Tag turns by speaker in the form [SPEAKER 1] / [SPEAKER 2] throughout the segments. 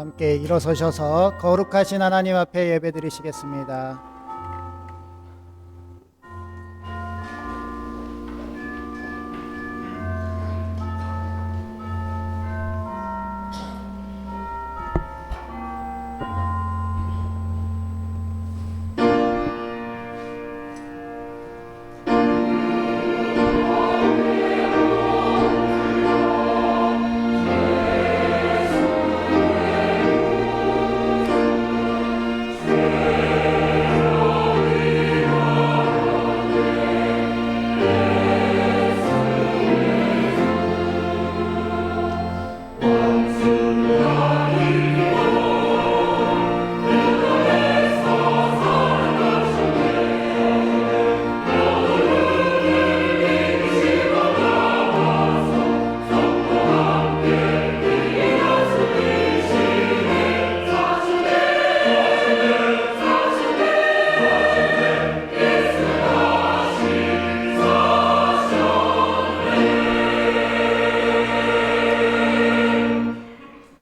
[SPEAKER 1] 함께 일어서셔서 거룩하신 하나님 앞에 예배드리시겠습니다.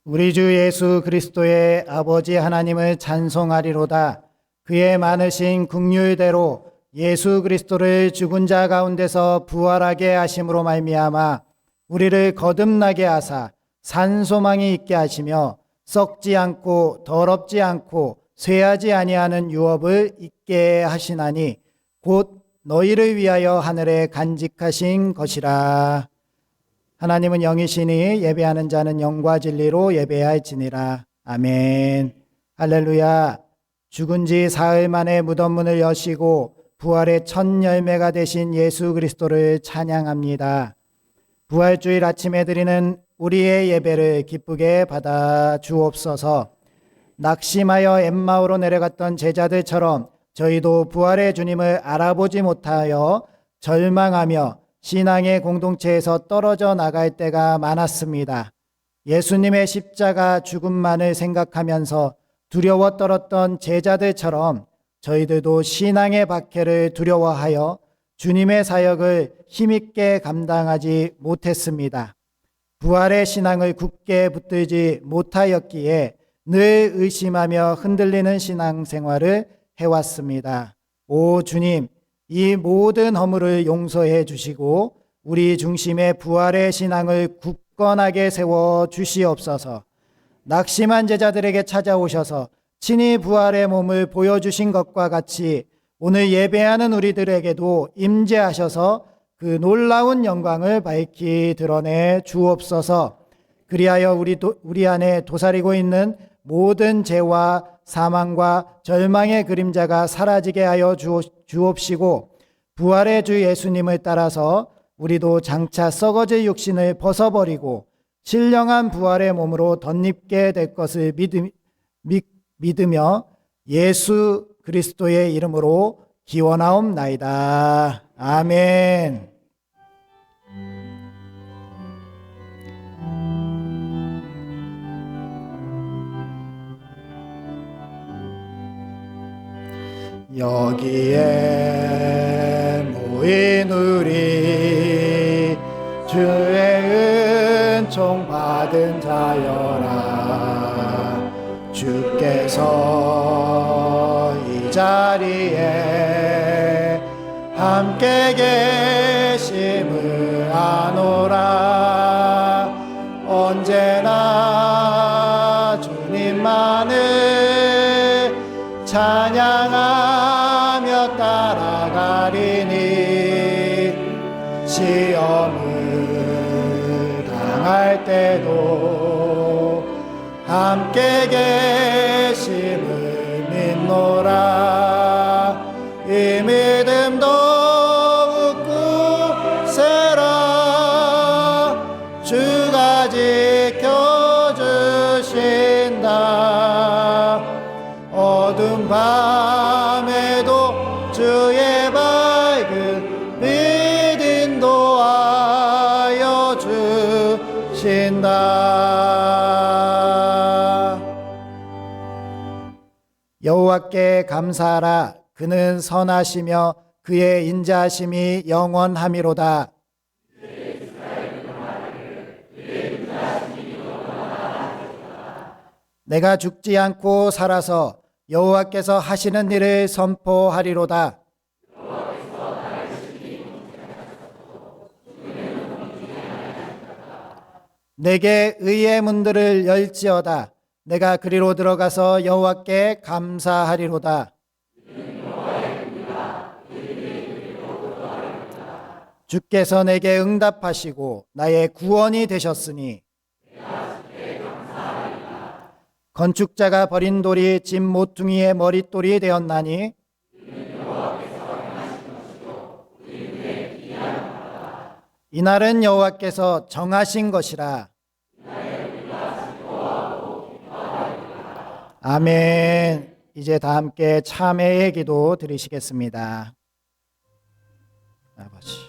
[SPEAKER 1] 우리 주 예수 그리스도의 아버지 하나님을 찬송하리로다. 그의 많으신 긍휼대로 예수 그리스도를 죽은 자 가운데서 부활하게 하심으로 말미암아 우리를 거듭나게 하사 산소망이 있게 하시며 썩지 않고 더럽지 않고 쇠하지 아니하는 유업을 있게 하시나니 곧 너희를 위하여 하늘에 간직하신 것이라. 하나님은 영이시니 예배하는 자는 영과 진리로 예배할지니라. 아멘. 할렐루야. 죽은 지 사흘 만에 무덤 문을 여시고 부활의 첫 열매가 되신 예수 그리스도를 찬양합니다. 부활주일 아침에 드리는 우리의 예배를 기쁘게 받아 주옵소서. 낙심하여 엠마오로 내려갔던 제자들처럼 저희도 부활의 주님을 알아보지 못하여 절망하며 신앙의 공동체에서 떨어져 나갈 때가 많았습니다. 예수님의 십자가 죽음만을 생각하면서 두려워 떨었던 제자들처럼 저희들도 신앙의 박해를 두려워하여 주님의 사역을 힘있게 감당하지 못했습니다. 부활의 신앙을 굳게 붙들지 못하였기에 늘 의심하며 흔들리는 신앙생활을 해왔습니다. 오 주님, 이 모든 허물을 용서해 주시고 우리 중심의 부활의 신앙을 굳건하게 세워 주시옵소서. 낙심한 제자들에게 찾아오셔서 친히 부활의 몸을 보여주신 것과 같이 오늘 예배하는 우리들에게도 임재하셔서 그 놀라운 영광을 밝히 드러내 주옵소서. 그리하여 우리 안에 도사리고 있는 모든 죄와 사망과 절망의 그림자가 사라지게 하여 주옵시고 부활의 주 예수님을 따라서 우리도 장차 썩어질 육신을 벗어버리고 신령한 부활의 몸으로 덧입게 될 것을 믿으며 예수 그리스도의 이름으로 기원하옵나이다. 아멘. 여기에 모인 우리 주의 은총 받은 자여라. 주께서 이 자리에 함께 계심을 아노라. 언제나 주님만을 찬양하며 따라가리니 시험을 당할 때도 함께 계심을 믿노라. 이 믿음 더욱 굳세라. 주가 지켜주신다. 어두운 밤에도 주의 밝은 빛 인도하여 주신다. 여호와께 감사하라. 그는 선하시며 그의 인자하심이 영원하미로다. 내가 죽지 않고 살아서 여호와께서 하시는 일을 선포하리로다. 내게 의의 문들을 열지어다. 내가 그리로 들어가서 여호와께 감사하리로다. 주께서 내게 응답하시고 나의 구원이 되셨으니 건축자가 버린 돌이 집 모퉁이의 머릿돌이 되었나니 이날은 여호와께서 정하신 것이라. 아멘. 이제 다 함께 참회의 기도 드리시겠습니다. 아버지,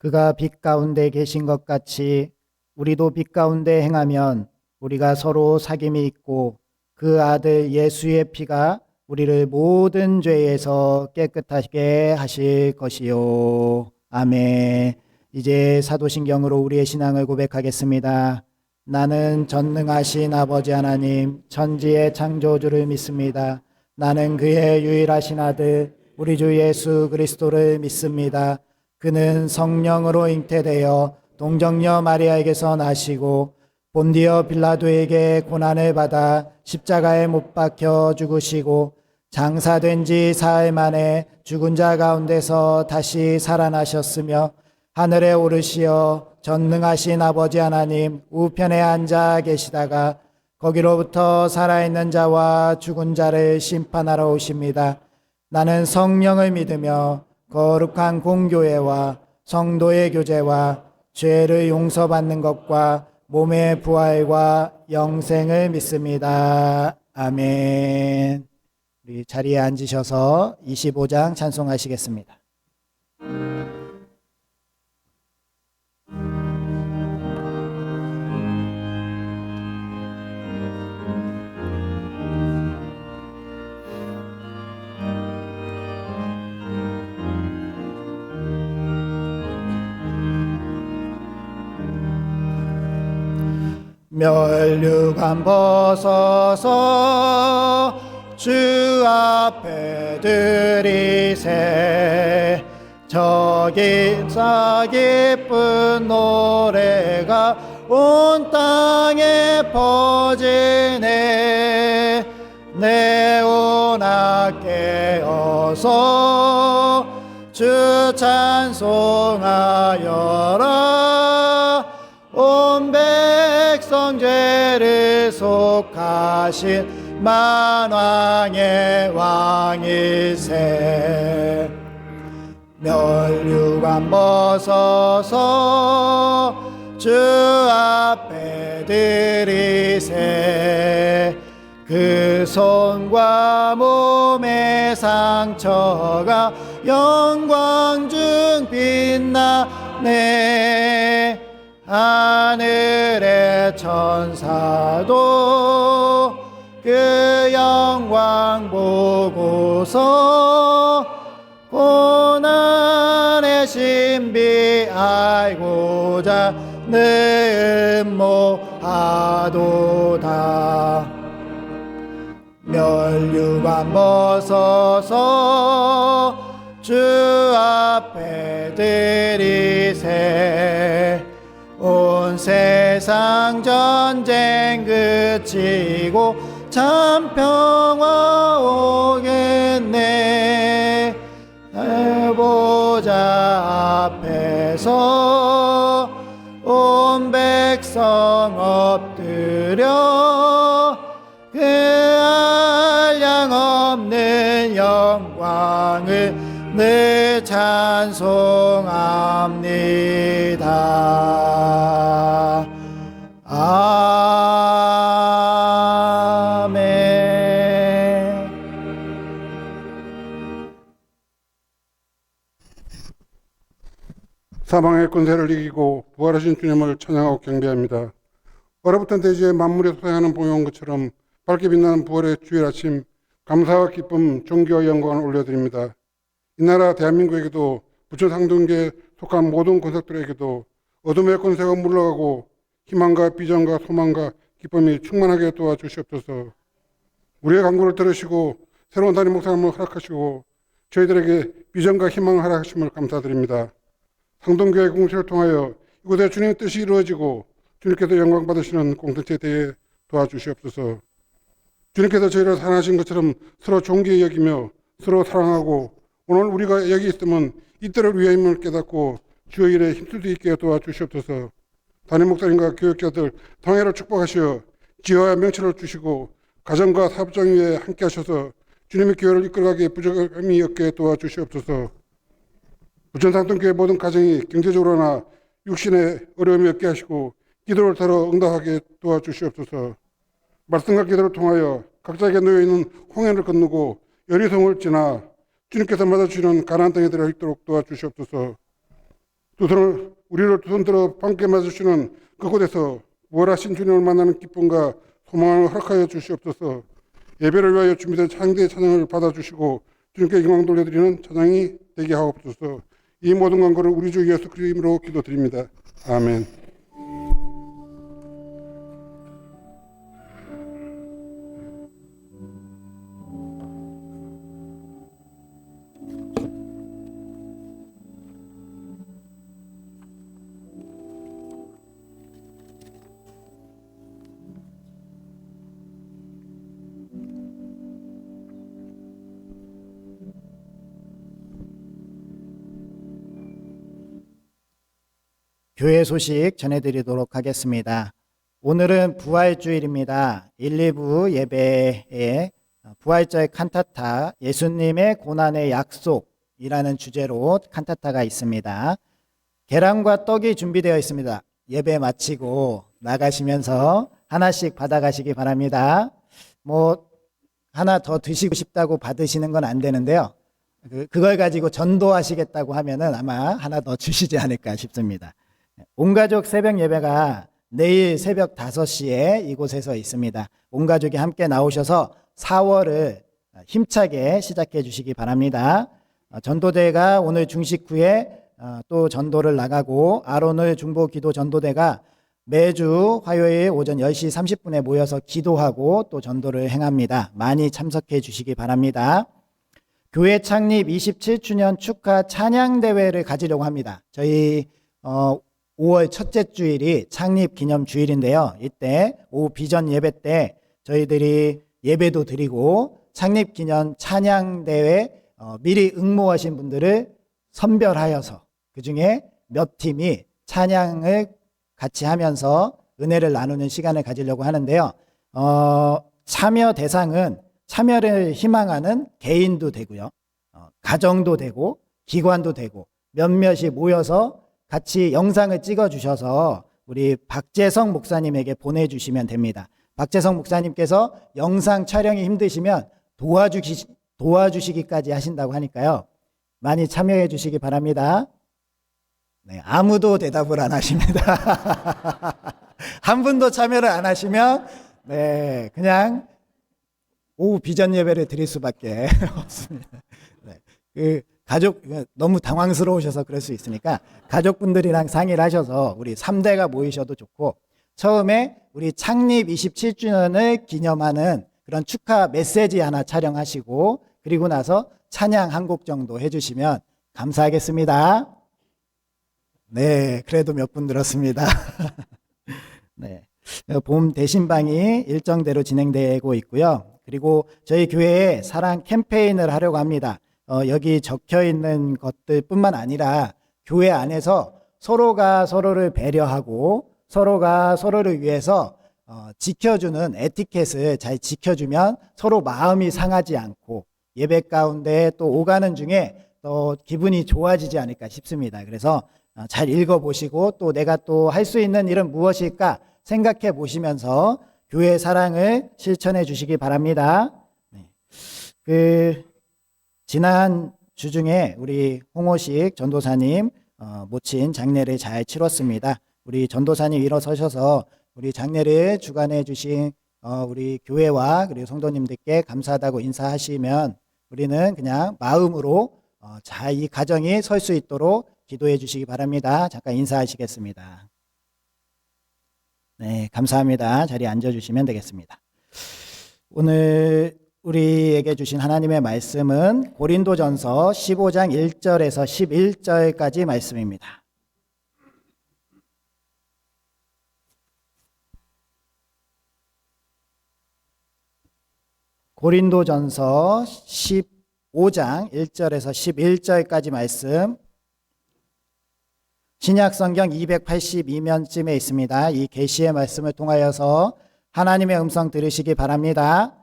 [SPEAKER 1] 그가 빛 가운데 계신 것 같이 우리도 빛 가운데 행하면 우리가 서로 사귐이 있고 그 아들 예수의 피가 우리를 모든 죄에서 깨끗하게 하실 것이요. 아멘. 이제 사도신경으로 우리의 신앙을 고백하겠습니다. 나는 전능하신 아버지 하나님 천지의 창조주를 믿습니다. 나는 그의 유일하신 아들 우리 주 예수 그리스도를 믿습니다. 그는 성령으로 잉태되어 동정녀 마리아에게서 나시고 본디어 빌라도에게 고난을 받아 십자가에 못 박혀 죽으시고 장사된 지 사흘 만에 죽은 자 가운데서 다시 살아나셨으며 하늘에 오르시어 전능하신 아버지 하나님 우편에 앉아 계시다가 거기로부터 살아있는 자와 죽은 자를 심판하러 오십니다. 나는 성령을 믿으며 거룩한 공교회와 성도의 교제와 죄를 용서받는 것과 몸의 부활과 영생을 믿습니다. 아멘. 우리 자리에 앉으셔서 25장 찬송하시겠습니다. 멸류관 벗어서 주 앞에 드리세. 저기서 기쁜 노래가 온 땅에 퍼지네. 내오나 깨어서 주 찬송하여라. 온 백성 죄를 속하신 만왕의 왕이세. 멸류관 벗어서 주 앞에 드리세. 그 손과 몸의 상처가 영광 중 빛나네. 하늘의 천사도 그 영광 보고서 고난의 신비 알고자 늘 음모하도다. 멸류관 벗어서 주 앞에 드리세. 온 세상 전쟁 그치고 참 평화 오겠네. 보좌 앞에서 온 백성 엎드려 그 한량 없는 영광을 늘 찬송합니다. 아멘.
[SPEAKER 2] 사망의 권세를 이기고 부활하신 주님을 찬양하고 경배합니다. 얼어붙은 대지에 만물이 솟아나는 봄이 것처럼 밝게 빛나는 부활의 주일 아침, 감사와 기쁨, 존귀와 영광을 올려드립니다. 이 나라 대한민국에게도 부천 상동계에 속한 모든 권속들에게도 어둠의 권세가 물러가고 희망과 비전과 소망과 기쁨이 충만하게 도와주시옵소서. 우리의 간구를 들으시고 새로운 단임 목사님을 허락하시고 저희들에게 비전과 희망을 허락하심을 감사드립니다. 상동교회 공동체를 통하여 이곳에 주님의 뜻이 이루어지고 주님께서 영광 받으시는 공동체에 대해 도와주시옵소서. 주님께서 저희를 사랑하신 것처럼 서로 존귀히 여기며 서로 사랑하고 오늘 우리가 여기 있으면 이때를 위함을 깨닫고 주의 일에 힘쓸 수 있게 도와주시옵소서. 담임 목사님과 교육자들 당회를 축복하시어 지혜와 명철을 주시고 가정과 사업장 위에 함께 하셔서 주님의 교회를 이끌어가기에 부족함이 없게 도와주시옵소서. 부천 상동교회 모든 가정이 경제적으로나 육신의 어려움이 없게 하시고 기도를 더러 응답하게 도와주시옵소서. 말씀과 기도를 통하여 각자에게 놓여있는 홍해를 건너고 여리송을 지나 주님께서 맞아주시는 가나안 땅에 들어 있도록 도와주시옵소서. 우리를 두 손 들어 함께 맞아주시는 그곳에서 부활하신 주님을 만나는 기쁨과 소망을 허락하여 주시옵소서. 예배를 위하여 준비된 창대의 찬양을 받아주시고 주님께 영광 돌려드리는 찬양이 되게 하옵소서. 이 모든 간구를 우리 주 예수 그리스도 이름으로 기도드립니다. 아멘.
[SPEAKER 1] 교회 소식 전해드리도록 하겠습니다. 오늘은 부활주일입니다. 1, 2부 예배에 부활절 칸타타 예수님의 고난의 약속이라는 주제로 칸타타가 있습니다. 계란과 떡이 준비되어 있습니다. 예배 마치고 나가시면서 하나씩 받아가시기 바랍니다. 하나 더 드시고 싶다고 받으시는 건 안 되는데요. 그걸 가지고 전도하시겠다고 하면은 아마 하나 더 주시지 않을까 싶습니다. 온가족 새벽 예배가 내일 새벽 5시에 이곳에서 있습니다. 온 가족이 함께 나오셔서 4월을 힘차게 시작해 주시기 바랍니다. 전도대가 오늘 중식 후에 또 전도를 나가고 아론을 중보 기도 전도대가 매주 화요일 오전 10시 30분에 모여서 기도하고 또 전도를 행합니다. 많이 참석해 주시기 바랍니다. 교회 창립 27주년 축하 찬양대회를 가지려고 합니다. 저희 5월 첫째 주일이 창립 기념 주일인데요. 이때 오후 비전 예배 때 저희들이 예배도 드리고 창립 기념 찬양대회 미리 응모하신 분들을 선별하여서 그중에 몇 팀이 찬양을 같이 하면서 은혜를 나누는 시간을 가지려고 하는데요. 참여 대상은 참여를 희망하는 개인도 되고요. 가정도 되고 기관도 되고 몇몇이 모여서 같이 영상을 찍어 주셔서 우리 박재성 목사님에게 보내주시면 됩니다. 박재성 목사님께서 영상 촬영이 힘드시면 도와주시기까지 하신다고 하니까요. 많이 참여해 주시기 바랍니다. 네, 아무도 대답을 안 하십니다. 한 분도 참여를 안 하시면 네, 그냥 오후 비전 예배를 드릴 수밖에 없습니다. 네, 가족 너무 당황스러우셔서 그럴 수 있으니까 가족분들이랑 상의를 하셔서 우리 3대가 모이셔도 좋고 처음에 우리 창립 27주년을 기념하는 그런 축하 메시지 하나 촬영하시고 그리고 나서 찬양 한 곡 정도 해주시면 감사하겠습니다. 네, 그래도 몇 분 들었습니다. 네, 봄 대신방이 일정대로 진행되고 있고요. 그리고 저희 교회에 사랑 캠페인을 하려고 합니다. 여기 적혀 있는 것들뿐만 아니라 교회 안에서 서로가 서로를 배려하고 서로가 서로를 위해서 지켜주는 에티켓을 잘 지켜주면 서로 마음이 상하지 않고 예배 가운데 또 오가는 중에 또 기분이 좋아지지 않을까 싶습니다. 그래서 잘 읽어보시고 또 내가 또 할 수 있는 일은 무엇일까 생각해 보시면서 교회 사랑을 실천해 주시기 바랍니다. 지난 주 중에 우리 홍호식 전도사님 모친 장례를 잘 치렀습니다. 우리 전도사님 일어서셔서 우리 장례를 주관해 주신 우리 교회와 그리고 성도님들께 감사하다고 인사하시면 우리는 그냥 마음으로 잘 이 가정이 설 수 있도록 기도해 주시기 바랍니다. 잠깐 인사하시겠습니다. 네, 감사합니다. 자리에 앉아주시면 되겠습니다. 오늘 우리에게 주신 하나님의 말씀은 고린도전서 15장 1절에서 11절까지 말씀입니다. 고린도전서 15장 1절에서 11절까지 말씀, 신약성경 282면쯤에 있습니다. 이 계시의 말씀을 통하여서 하나님의 음성 들으시기 바랍니다.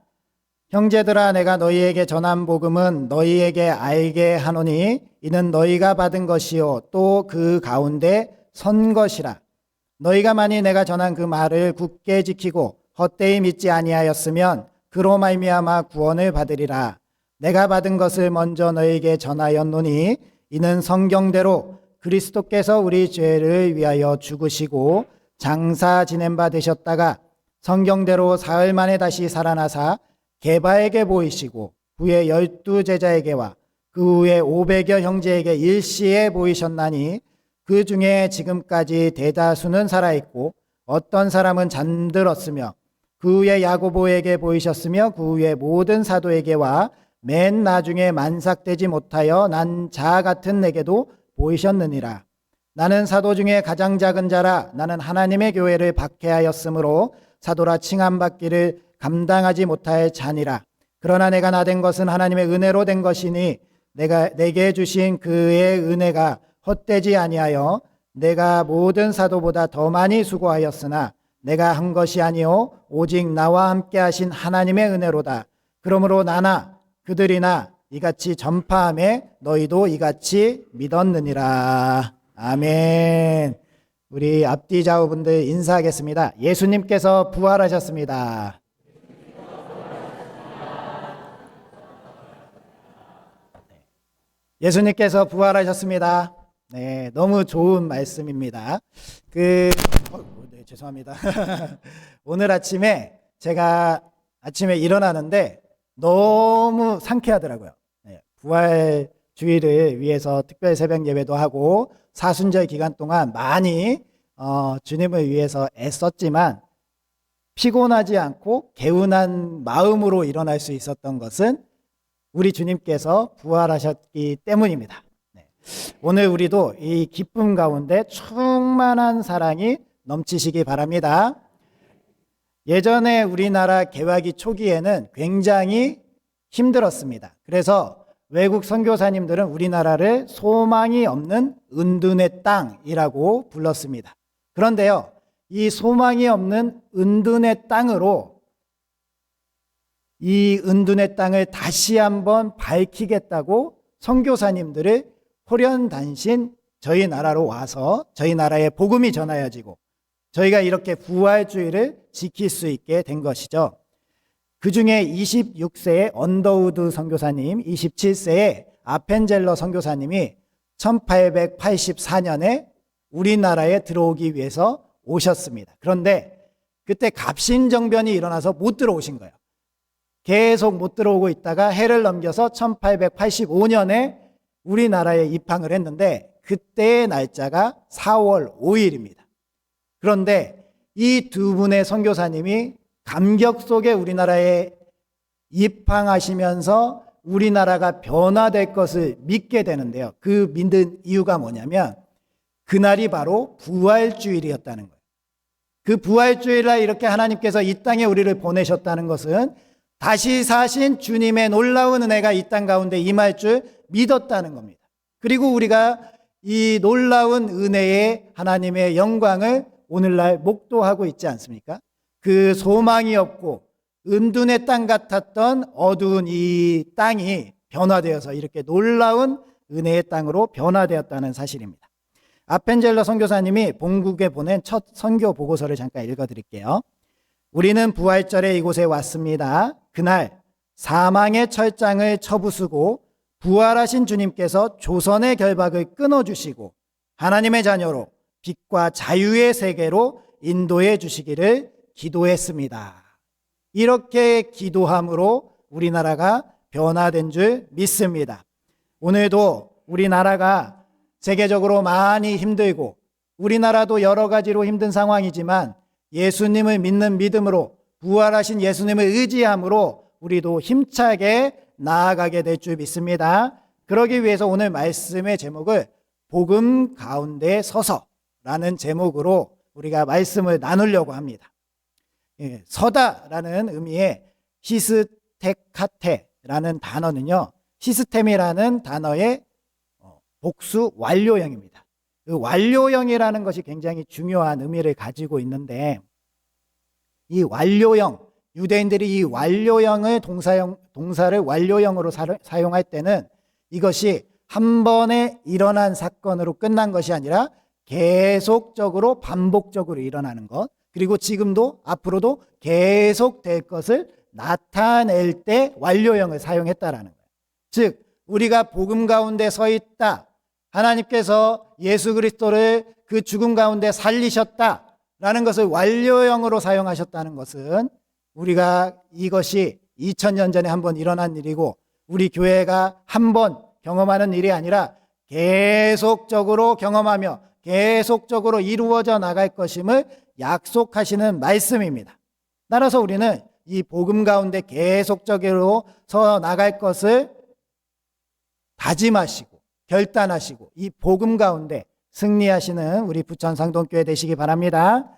[SPEAKER 1] 형제들아, 내가 너희에게 전한 복음은 너희에게 알게 하노니 이는 너희가 받은 것이요 또 그 가운데 선 것이라. 너희가 만일 내가 전한 그 말을 굳게 지키고 헛되이 믿지 아니하였으면 그로 말미암아 구원을 받으리라. 내가 받은 것을 먼저 너희에게 전하였노니 이는 성경대로 그리스도께서 우리 죄를 위하여 죽으시고 장사 지낸 바 되셨다가 성경대로 사흘 만에 다시 살아나사 게바에게 보이시고 후에 12 제자에게와 그 후에 500여 형제에게 일시에 보이셨나니 그 중에 지금까지 대다수는 살아있고 어떤 사람은 잠들었으며 그 후에 야고보에게 보이셨으며 그 후에 모든 사도에게와 맨 나중에 만삭되지 못하여 난 자 같은 내게도 보이셨느니라. 나는 사도 중에 가장 작은 자라. 나는 하나님의 교회를 박해하였으므로 사도라 칭함받기를 감당하지 못할 자니라. 그러나 내가 나된 것은 하나님의 은혜로 된 것이니 내게 주신 그의 은혜가 헛되지 아니하여 내가 모든 사도보다 더 많이 수고하였으나 내가 한 것이 아니요 오직 나와 함께 하신 하나님의 은혜로다. 그러므로 나나 그들이나 이같이 전파함에 너희도 이같이 믿었느니라. 아멘. 우리 앞뒤 좌우분들 인사하겠습니다. 예수님께서 부활하셨습니다. 예수님께서 부활하셨습니다. 네, 너무 좋은 말씀입니다. 네, 죄송합니다. 오늘 아침에 제가 아침에 일어나는데 너무 상쾌하더라고요. 네, 부활 주일을 위해서 특별 새벽 예배도 하고 사순절 기간 동안 많이 주님을 위해서 애썼지만 피곤하지 않고 개운한 마음으로 일어날 수 있었던 것은 우리 주님께서 부활하셨기 때문입니다. 네. 오늘 우리도 이 기쁨 가운데 충만한 사랑이 넘치시기 바랍니다. 예전에 우리나라 개화기 초기에는 굉장히 힘들었습니다. 그래서 외국 선교사님들은 우리나라를 소망이 없는 은둔의 땅이라고 불렀습니다. 그런데요, 이 소망이 없는 은둔의 땅으로 이 은둔의 땅을 다시 한번 밝히겠다고 선교사님들을 호련단신 저희 나라로 와서 저희 나라에 복음이 전하여지고 저희가 이렇게 부활주의를 지킬 수 있게 된 것이죠. 그 중에 26세의 언더우드 선교사님, 27세의 아펜젤러 선교사님이 1884년에 우리나라에 들어오기 위해서 오셨습니다. 그런데 그때 갑신정변이 일어나서 못 들어오신 거예요. 계속 못 들어오고 있다가 해를 넘겨서 1885년에 우리나라에 입항을 했는데 그때의 날짜가 4월 5일입니다. 그런데 이 두 분의 선교사님이 감격 속에 우리나라에 입항하시면서 우리나라가 변화될 것을 믿게 되는데요. 그 믿는 이유가 뭐냐면 그날이 바로 부활주일이었다는 거예요. 그 부활주일날 이렇게 하나님께서 이 땅에 우리를 보내셨다는 것은 다시 사신 주님의 놀라운 은혜가 이 땅 가운데 임할 줄 믿었다는 겁니다. 그리고 우리가 이 놀라운 은혜의 하나님의 영광을 오늘날 목도하고 있지 않습니까? 그 소망이 없고 은둔의 땅 같았던 어두운 이 땅이 변화되어서 이렇게 놀라운 은혜의 땅으로 변화되었다는 사실입니다. 아펜젤러 선교사님이 본국에 보낸 첫 선교 보고서를 잠깐 읽어드릴게요. 우리는 부활절에 이곳에 왔습니다. 그날 사망의 철장을 쳐부수고 부활하신 주님께서 조선의 결박을 끊어주시고 하나님의 자녀로 빛과 자유의 세계로 인도해 주시기를 기도했습니다. 이렇게 기도함으로 우리나라가 변화된 줄 믿습니다. 오늘도 우리나라가 세계적으로 많이 힘들고 우리나라도 여러 가지로 힘든 상황이지만 예수님을 믿는 믿음으로 부활하신 예수님을 의지함으로 우리도 힘차게 나아가게 될 줄 믿습니다. 그러기 위해서 오늘 말씀의 제목을 복음 가운데 서서라는 제목으로 우리가 말씀을 나누려고 합니다. 서다라는 의미의 히스테카테라는 단어는요, 시스템이라는 단어의 복수 완료형입니다. 그 완료형이라는 것이 굉장히 중요한 의미를 가지고 있는데, 이 완료형, 유대인들이 이 완료형을 동사를 완료형으로 사용할 때는 이것이 한 번에 일어난 사건으로 끝난 것이 아니라 계속적으로 반복적으로 일어나는 것, 그리고 지금도 앞으로도 계속될 것을 나타낼 때 완료형을 사용했다라는 거예요. 즉 우리가 복음 가운데 서 있다, 하나님께서 예수 그리스도를 그 죽음 가운데 살리셨다라는 것을 완료형으로 사용하셨다는 것은 우리가 이것이 2000년 전에 한번 일어난 일이고 우리 교회가 한번 경험하는 일이 아니라 계속적으로 경험하며 계속적으로 이루어져 나갈 것임을 약속하시는 말씀입니다. 따라서 우리는 이 복음 가운데 계속적으로 서 나갈 것을 다짐하시고 결단하시고 이 복음 가운데 승리하시는 우리 부천 상동교회 되시기 바랍니다.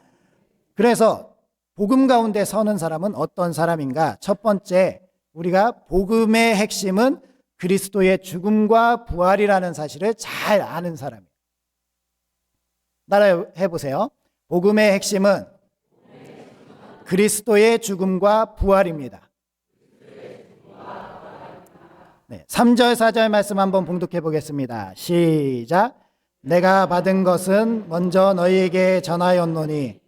[SPEAKER 1] 그래서 복음 가운데 서는 사람은 어떤 사람인가? 첫 번째, 우리가 복음의 핵심은 그리스도의 죽음과 부활이라는 사실을 잘 아는 사람이에요. 따라해 보세요. 복음의 핵심은 그리스도의 죽음과 부활입니다. 네, 3절 4절 말씀 한번 봉독해 보겠습니다. 시작. 내가 받은 것은 먼저 너희에게 전하였노니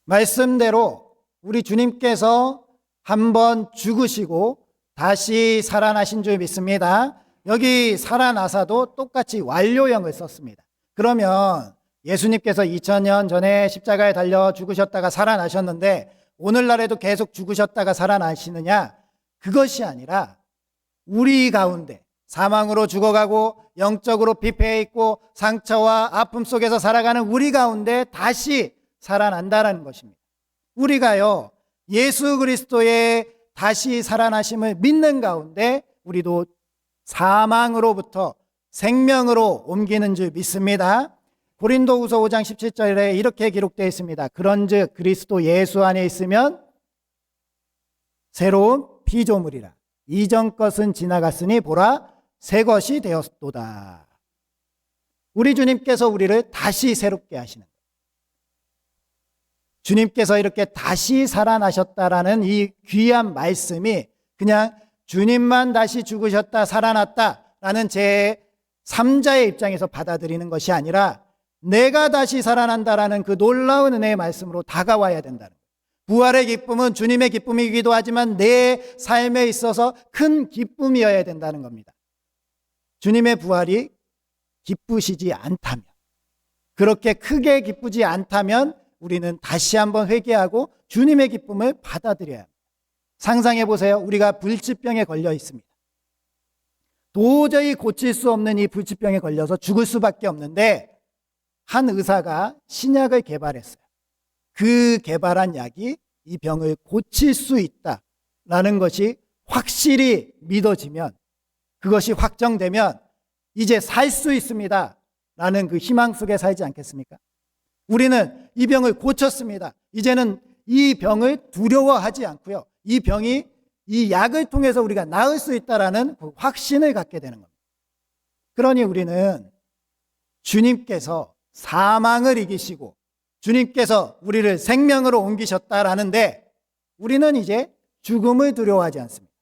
[SPEAKER 1] 말씀대로 우리 주님께서 한번 죽으시고 다시 살아나신 줄 믿습니다. 여기 살아나사도 똑같이 완료형을 썼습니다. 그러면 예수님께서 2000년 전에 십자가에 달려 죽으셨다가 살아나셨는데 오늘날에도 계속 죽으셨다가 살아나시느냐? 그것이 아니라 우리 가운데 사망으로 죽어가고 영적으로 피폐해 있고 상처와 아픔 속에서 살아가는 우리 가운데 다시 살아난다라는 것입니다. 우리가요, 예수 그리스도의 다시 살아나심을 믿는 가운데 우리도 사망으로부터 생명으로 옮기는 줄 믿습니다. 고린도후서 5장 17절에 이렇게 기록되어 있습니다. 그런즉 그리스도 예수 안에 있으면 새로운 피조물이라. 이전 것은 지나갔으니 보라 새 것이 되었도다. 우리 주님께서 우리를 다시 새롭게 하시는 거예요. 주님께서 이렇게 다시 살아나셨다라는 이 귀한 말씀이 그냥 주님만 다시 죽으셨다 살아났다라는 제 3자의 입장에서 받아들이는 것이 아니라 내가 다시 살아난다라는 그 놀라운 은혜의 말씀으로 다가와야 된다는 거예요. 부활의 기쁨은 주님의 기쁨이기도 하지만 내 삶에 있어서 큰 기쁨이어야 된다는 겁니다. 주님의 부활이 기쁘시지 않다면, 그렇게 크게 기쁘지 않다면 우리는 다시 한번 회개하고 주님의 기쁨을 받아들여야 합니다. 상상해 보세요. 우리가 불치병에 걸려 있습니다. 도저히 고칠 수 없는 이 불치병에 걸려서 죽을 수밖에 없는데 한 의사가 신약을 개발했어요. 그 개발한 약이 이 병을 고칠 수 있다. 라는 것이 확실히 믿어지면, 그것이 확정되면 이제 살 수 있습니다 라는 그 희망 속에 살지 않겠습니까? 우리는 이 병을 고쳤습니다. 이제는 이 병을 두려워하지 않고요, 이 병이 이 약을 통해서 우리가 나을 수 있다라는 그 확신을 갖게 되는 겁니다. 그러니 우리는 주님께서 사망을 이기시고 주님께서 우리를 생명으로 옮기셨다라는데, 우리는 이제 죽음을 두려워하지 않습니다.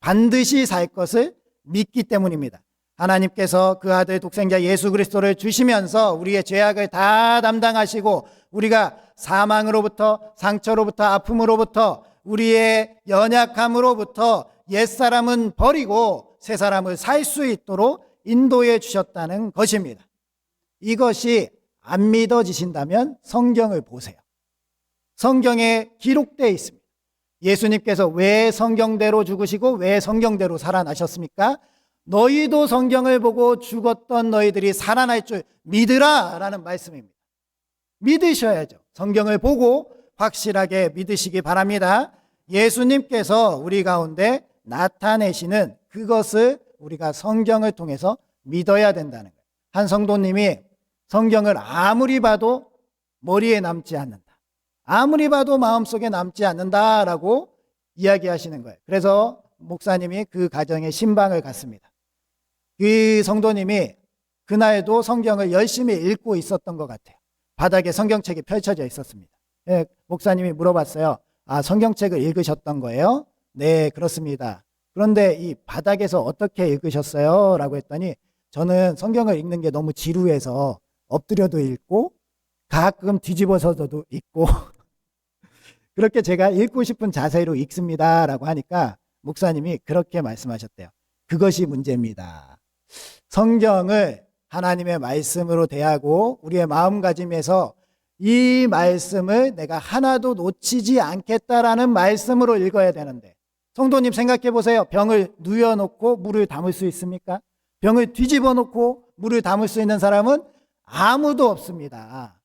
[SPEAKER 1] 반드시 살 것을 믿기 때문입니다. 하나님께서 그 아들 독생자 예수 그리스도를 주시면서 우리의 죄악을 다 담당하시고, 우리가 사망으로부터, 상처로부터, 아픔으로부터, 우리의 연약함으로부터 옛사람은 버리고 새 사람을 살 수 있도록 인도해 주셨다는 것입니다. 이것이 안 믿어지신다면 성경을 보세요. 성경에 기록되어 있습니다. 예수님께서 왜 성경대로 죽으시고 왜 성경대로 살아나셨습니까? 너희도 성경을 보고 죽었던 너희들이 살아날 줄 믿으라 라는 말씀입니다. 믿으셔야죠. 성경을 보고 확실하게 믿으시기 바랍니다. 예수님께서 우리 가운데 나타내시는 그것을 우리가 성경을 통해서 믿어야 된다는 거예요. 한 성도님이 성경을 아무리 봐도 머리에 남지 않는다, 아무리 봐도 마음속에 남지 않는다라고 이야기하시는 거예요. 그래서 목사님이 그 가정에 신방을 갔습니다. 그 성도님이 그날도 성경을 열심히 읽고 있었던 것 같아요. 바닥에 성경책이 펼쳐져 있었습니다. 네, 목사님이 물어봤어요. 아, 성경책을 읽으셨던 거예요? 네, 그렇습니다. 그런데 이 바닥에서 어떻게 읽으셨어요? 라고 했더니, 저는 성경을 읽는 게 너무 지루해서 엎드려도 읽고 가끔 뒤집어서도 읽고 그렇게 제가 읽고 싶은 자세로 읽습니다 라고 하니까 목사님이 그렇게 말씀하셨대요. 그것이 문제입니다. 성경을 하나님의 말씀으로 대하고 우리의 마음가짐에서 이 말씀을 내가 하나도 놓치지 않겠다라는 말씀으로 읽어야 되는데, 성도님 생각해 보세요. 병을 누워놓고 물을 담을 수 있습니까? 병을 뒤집어 놓고 물을 담을 수 있는 사람은 아무도 없습니다.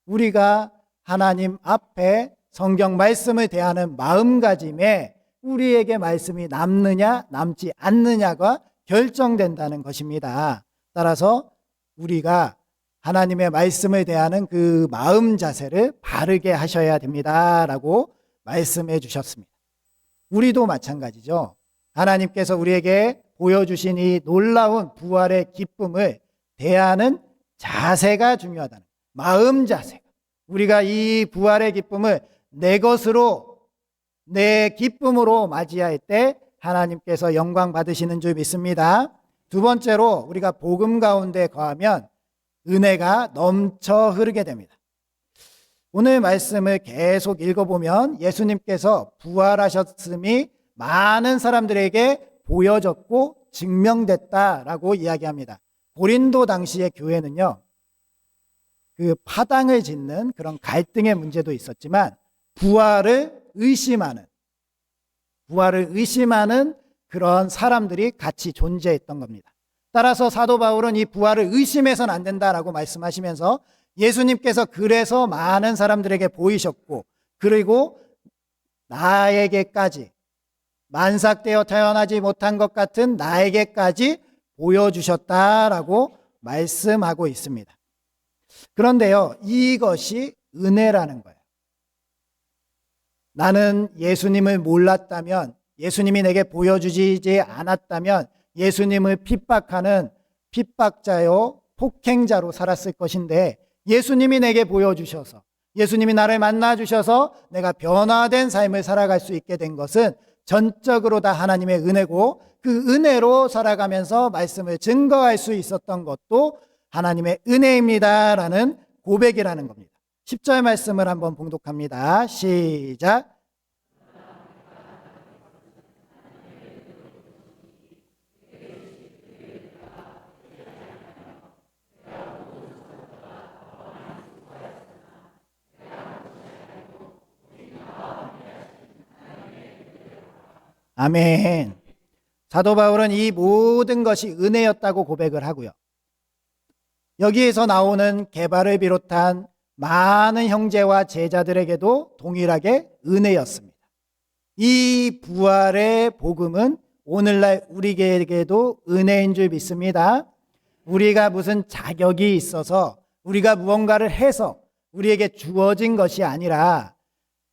[SPEAKER 1] 우리가 하나님 앞에 성경 말씀을 대하는 마음가짐에 우리에게 말씀이 남느냐 남지 않느냐가 결정된다는 것입니다. 따라서 우리가 하나님의 말씀을 대하는 그 마음 자세를 바르게 하셔야 됩니다 라고 말씀해 주셨습니다. 우리도 마찬가지죠. 하나님께서 우리에게 보여주신 이 놀라운 부활의 기쁨을 대하는 자세가 중요하다는, 마음 자세가, 우리가 이 부활의 기쁨을 내 것으로, 내 기쁨으로 맞이할 때 하나님께서 영광 받으시는 줄 믿습니다. 두 번째로, 우리가 복음 가운데 거하면 은혜가 넘쳐 흐르게 됩니다. 오늘 말씀을 계속 읽어보면 예수님께서 부활하셨음이 많은 사람들에게 보여졌고 증명됐다라고 이야기합니다. 고린도 당시의 교회는요, 그 파당을 짓는 그런 갈등의 문제도 있었지만 부활을 의심하는 그런 사람들이 같이 존재했던 겁니다. 따라서 사도 바울은 이 부활을 의심해서는 안 된다라고 말씀하시면서, 예수님께서 그래서 많은 사람들에게 보이셨고, 그리고 나에게까지, 만삭되어 태어나지 못한 것 같은 나에게까지 보여주셨다라고 말씀하고 있습니다. 그런데요, 이것이 은혜라는 거예요. 나는 예수님을 몰랐다면, 예수님이 내게 보여주지 않았다면 예수님을 핍박하는 핍박자요 폭행자로 살았을 것인데, 예수님이 내게 보여주셔서, 예수님이 나를 만나주셔서 내가 변화된 삶을 살아갈 수 있게 된 것은 전적으로 다 하나님의 은혜고, 그 은혜로 살아가면서 말씀을 증거할 수 있었던 것도 하나님의 은혜입니다라는 고백이라는 겁니다. 10절 말씀을 한번 봉독합니다. 시작. 아멘. 사도 바울은 이 모든 것이 은혜였다고 고백을 하고요, 여기에서 나오는 게바를 비롯한 많은 형제와 제자들에게도 동일하게 은혜였습니다. 이 부활의 복음은 오늘날 우리에게도 은혜인 줄 믿습니다. 우리가 무슨 자격이 있어서 우리가 무언가를 해서 우리에게 주어진 것이 아니라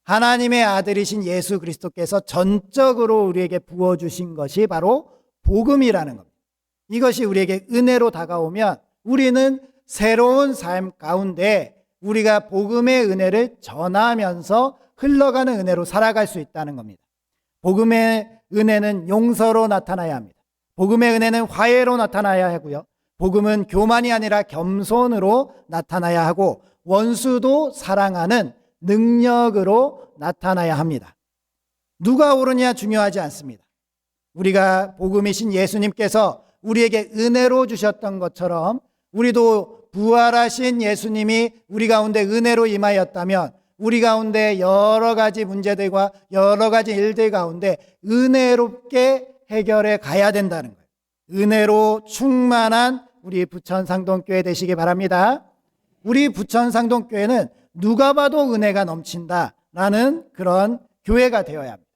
[SPEAKER 1] 하나님의 아들이신 예수 그리스도께서 전적으로 우리에게 부어주신 것이 바로 복음이라는 겁니다. 이것이 우리에게 은혜로 다가오면 우리는 새로운 삶 가운데 우리가 복음의 은혜를 전하면서 흘러가는 은혜로 살아갈 수 있다는 겁니다. 복음의 은혜는 용서로 나타나야 합니다. 복음의 은혜는 화해로 나타나야 하고요. 복음은 교만이 아니라 겸손으로 나타나야 하고 원수도 사랑하는 능력으로 나타나야 합니다. 누가 옳으냐 중요하지 않습니다. 우리가 복음이신 예수님께서 우리에게 은혜로 주셨던 것처럼 우리도 부활하신 예수님이 우리 가운데 은혜로 임하였다면 우리 가운데 여러 가지 문제들과 여러 가지 일들 가운데 은혜롭게 해결해 가야 된다는 거예요. 은혜로 충만한 우리 부천상동교회 되시기 바랍니다. 우리 부천상동교회는 누가 봐도 은혜가 넘친다라는 그런 교회가 되어야 합니다.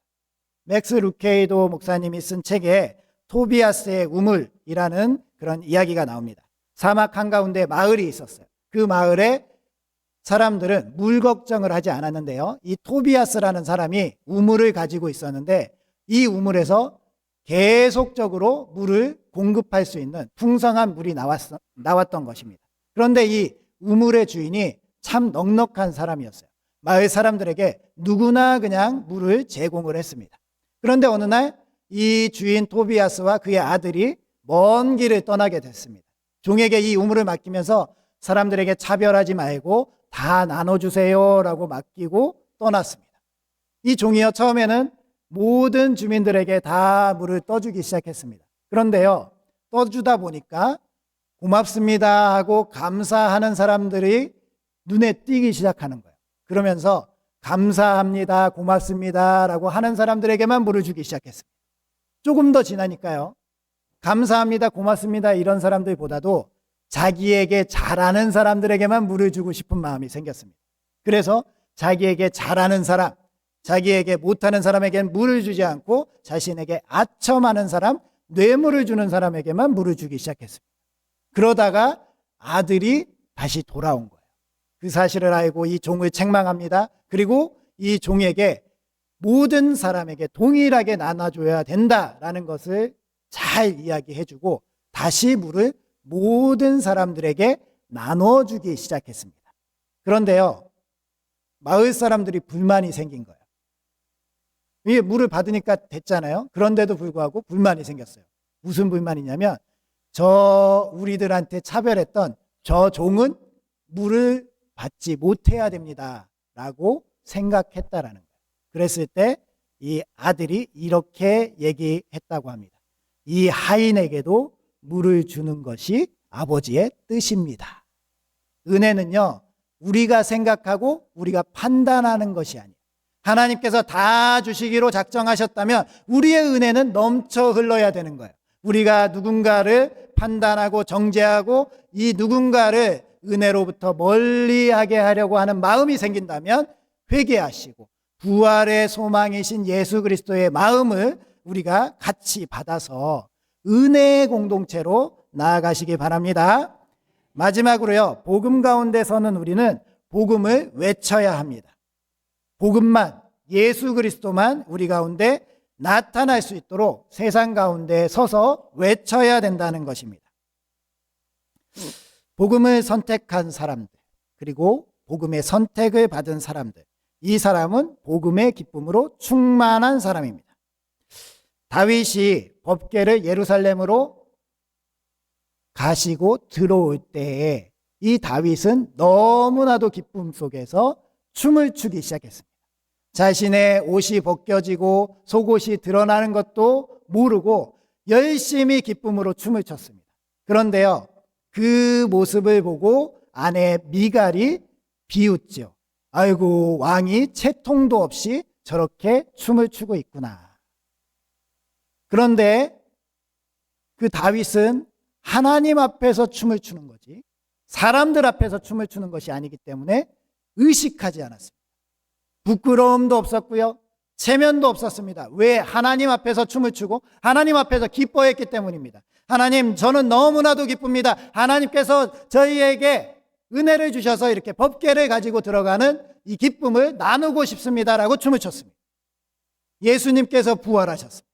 [SPEAKER 1] 맥스 루케이도 목사님이 쓴 책에 토비아스의 우물이라는 그런 이야기가 나옵니다. 사막 한가운데 마을이 있었어요. 그 마을에 사람들은 물 걱정을 하지 않았는데요. 이 토비아스라는 사람이 우물을 가지고 있었는데 이 우물에서 계속적으로 물을 공급할 수 있는 풍성한 물이 나왔던 것입니다. 그런데 이 우물의 주인이 참 넉넉한 사람이었어요. 마을 사람들에게 누구나 그냥 물을 제공을 했습니다. 그런데 어느 날 이 주인 토비아스와 그의 아들이 먼 길을 떠나게 됐습니다. 종에게 이 우물을 맡기면서 사람들에게 차별하지 말고 다 나눠주세요 라고 맡기고 떠났습니다. 이 종이요, 처음에는 모든 주민들에게 다 물을 떠주기 시작했습니다. 그런데요, 떠주다 보니까 고맙습니다 하고 감사하는 사람들이 눈에 띄기 시작하는 거예요. 그러면서 감사합니다, 고맙습니다 라고 하는 사람들에게만 물을 주기 시작했습니다. 조금 더 지나니까요, 감사합니다, 고맙습니다 이런 사람들보다도 자기에게 잘하는 사람들에게만 물을 주고 싶은 마음이 생겼습니다. 그래서 자기에게 잘하는 사람, 자기에게 못하는 사람에게는 물을 주지 않고 자신에게 아첨하는 사람, 뇌물을 주는 사람에게만 물을 주기 시작했습니다. 그러다가 아들이 다시 돌아온 거예요. 그 사실을 알고 이 종을 책망합니다. 그리고 이 종에게 모든 사람에게 동일하게 나눠줘야 된다라는 것을 잘 이야기해주고 다시 물을 모든 사람들에게 나눠주기 시작했습니다. 그런데요, 마을 사람들이 불만이 생긴 거예요. 이 물을 받으니까 됐잖아요. 그런데도 불구하고 불만이 생겼어요. 무슨 불만이냐면 우리들한테 차별했던 저 종은 물을 받지 못해야 됩니다 라고 생각했다라는 거예요. 그랬을 때 이 아들이 이렇게 얘기했다고 합니다. 이 하인에게도 물을 주는 것이 아버지의 뜻입니다. 은혜는요, 우리가 생각하고 우리가 판단하는 것이 아니에요. 하나님께서 다 주시기로 작정하셨다면 우리의 은혜는 넘쳐 흘러야 되는 거예요. 우리가 누군가를 판단하고 정죄하고 이 누군가를 은혜로부터 멀리하게 하려고 하는 마음이 생긴다면 회개하시고 부활의 소망이신 예수 그리스도의 마음을 우리가 같이 받아서 은혜의 공동체로 나아가시기 바랍니다. 마지막으로요, 복음 가운데서는 우리는 복음을 외쳐야 합니다. 복음만, 예수 그리스도만 우리 가운데 나타날 수 있도록 세상 가운데 서서 외쳐야 된다는 것입니다. 복음을 선택한 사람들, 그리고 복음의 선택을 받은 사람들, 이 사람은 복음의 기쁨으로 충만한 사람입니다. 다윗이 법궤를 예루살렘으로 가시고 들어올 때에 이 다윗은 너무나도 기쁨 속에서 춤을 추기 시작했습니다. 자신의 옷이 벗겨지고 속옷이 드러나는 것도 모르고 열심히 기쁨으로 춤을 췄습니다. 그런데요, 그 모습을 보고 아내 미갈이 비웃죠. 아이고, 왕이 채통도 없이 저렇게 춤을 추고 있구나. 그런데 그 다윗은 하나님 앞에서 춤을 추는 거지 사람들 앞에서 춤을 추는 것이 아니기 때문에 의식하지 않았습니다. 부끄러움도 없었고요, 체면도 없었습니다. 왜? 하나님 앞에서 춤을 추고 하나님 앞에서 기뻐했기 때문입니다. 하나님, 저는 너무나도 기쁩니다. 하나님께서 저희에게 은혜를 주셔서 이렇게 법궤를 가지고 들어가는 이 기쁨을 나누고 싶습니다라고 춤을 췄습니다. 예수님께서 부활하셨습니다.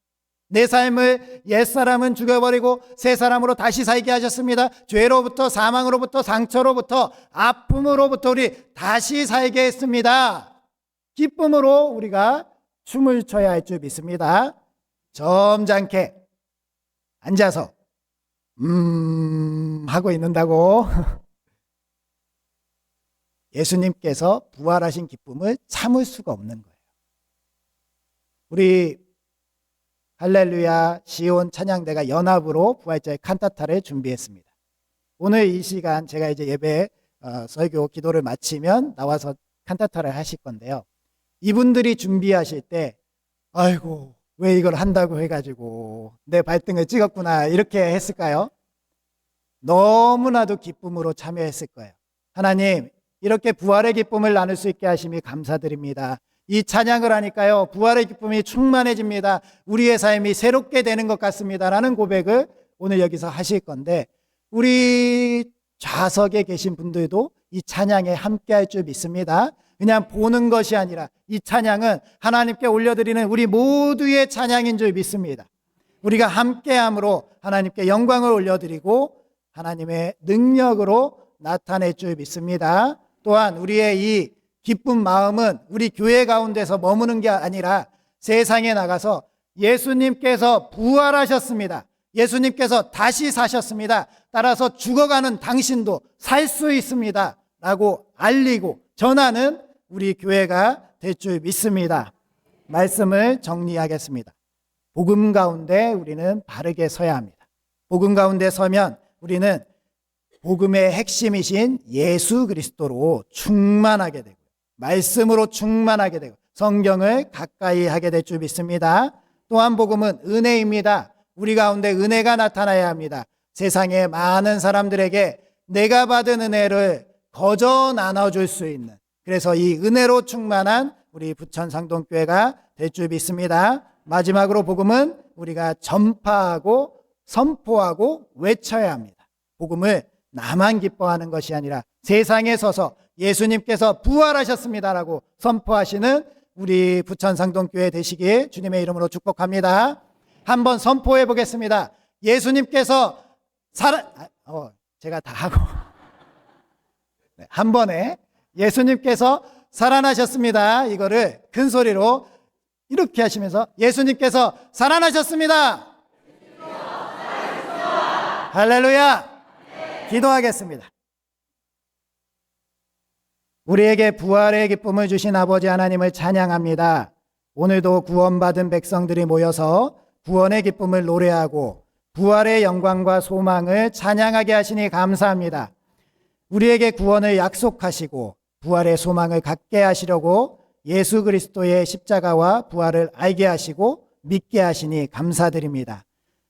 [SPEAKER 1] 내 삶을 옛사람은 죽여버리고 새 사람으로 다시 살게 하셨습니다. 죄로부터, 사망으로부터, 상처로부터, 아픔으로부터 우리 다시 살게 했습니다. 기쁨으로 우리가 춤을 춰야 할 줄 믿습니다. 점잖게 앉아서 하고 있는다고 예수님께서 부활하신 기쁨을 참을 수가 없는 거예요. 우리 할렐루야 시온 찬양대가 연합으로 부활절의 칸타타를 준비했습니다. 오늘 이 시간 제가 이제 예배 설교 기도를 마치면 나와서 칸타타를 하실 건데요. 이분들이 준비하실 때 아이고 왜 이걸 한다고 해가지고 내 발등을 찍었구나 이렇게 했을까요? 너무나도 기쁨으로 참여했을 거예요. 하나님, 이렇게 부활의 기쁨을 나눌 수 있게 하심이 감사드립니다. 이 찬양을 하니까요, 부활의 기쁨이 충만해집니다. 우리의 삶이 새롭게 되는 것 같습니다. 라는 고백을 오늘 여기서 하실 건데, 우리 좌석에 계신 분들도 이 찬양에 함께 할 줄 믿습니다. 그냥 보는 것이 아니라 이 찬양은 하나님께 올려드리는 우리 모두의 찬양인 줄 믿습니다. 우리가 함께함으로 하나님께 영광을 올려드리고 하나님의 능력으로 나타낼 줄 믿습니다. 또한 우리의 이 기쁜 마음은 우리 교회 가운데서 머무는 게 아니라 세상에 나가서 예수님께서 부활하셨습니다. 예수님께서 다시 사셨습니다. 따라서 죽어가는 당신도 살 수 있습니다. 라고 알리고 전하는 우리 교회가 될 줄 믿습니다. 말씀을 정리하겠습니다. 복음 가운데 우리는 바르게 서야 합니다. 복음 가운데 서면 우리는 복음의 핵심이신 예수 그리스도로 충만하게 되고 말씀으로 충만하게 되고 성경을 가까이 하게 될 줄 믿습니다. 또한 복음은 은혜입니다. 우리 가운데 은혜가 나타나야 합니다. 세상의 많은 사람들에게 내가 받은 은혜를 거저 나눠줄 수 있는, 그래서 이 은혜로 충만한 우리 부천상동교회가 될 줄 믿습니다. 마지막으로 복음은 우리가 전파하고 선포하고 외쳐야 합니다. 복음을 나만 기뻐하는 것이 아니라 세상에 서서 예수님께서 부활하셨습니다라고 선포하시는 우리 부천상동교회 되시기에 주님의 이름으로 축복합니다. 한번 선포해 보겠습니다. 예수님께서 제가 다 하고 네, 한 번에 예수님께서 살아나셨습니다. 이거를 큰 소리로 이렇게 하시면서 예수님께서 살아나셨습니다. 할렐루야. 기도하겠습니다. 우리에게 부활의 기쁨을 주신 아버지 하나님을 찬양합니다. 오늘도 구원받은 백성들이 모여서 구원의 기쁨을 노래하고 부활의 영광과 소망을 찬양하게 하시니 감사합니다. 우리에게 구원을 약속하시고 부활의 소망을 갖게 하시려고 예수 그리스도의 십자가와 부활을 알게 하시고 믿게 하시니 감사드립니다.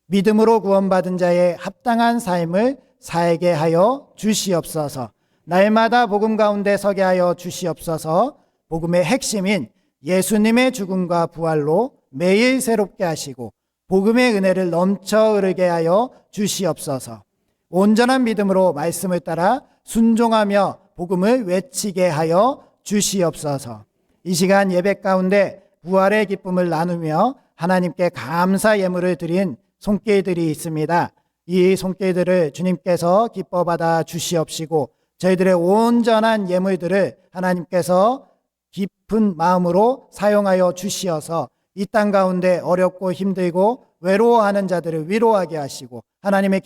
[SPEAKER 1] 믿음으로 구원받은 자의 합당한 삶을 살게 하여 주시옵소서. 날마다 복음 가운데 서게 하여 주시옵소서. 복음의 핵심인 예수님의 죽음과 부활로 매일 새롭게 하시고 복음의 은혜를 넘쳐 흐르게 하여 주시옵소서. 온전한 믿음으로 말씀을 따라 순종하며 복음을 외치게 하여 주시옵소서. 이 시간 예배 가운데 부활의 기쁨을 나누며 하나님께 감사 예물을 드린 손길들이 있습니다. 이 손길들을 주님께서 기뻐 받아 주시옵시고 저희들의 온전한 예물들을 하나님께서 깊은 마음으로 사용하여 주시어서 이 땅 가운데 어렵고 힘들고 외로워하는 자들을 위로하게 하시고 하나님의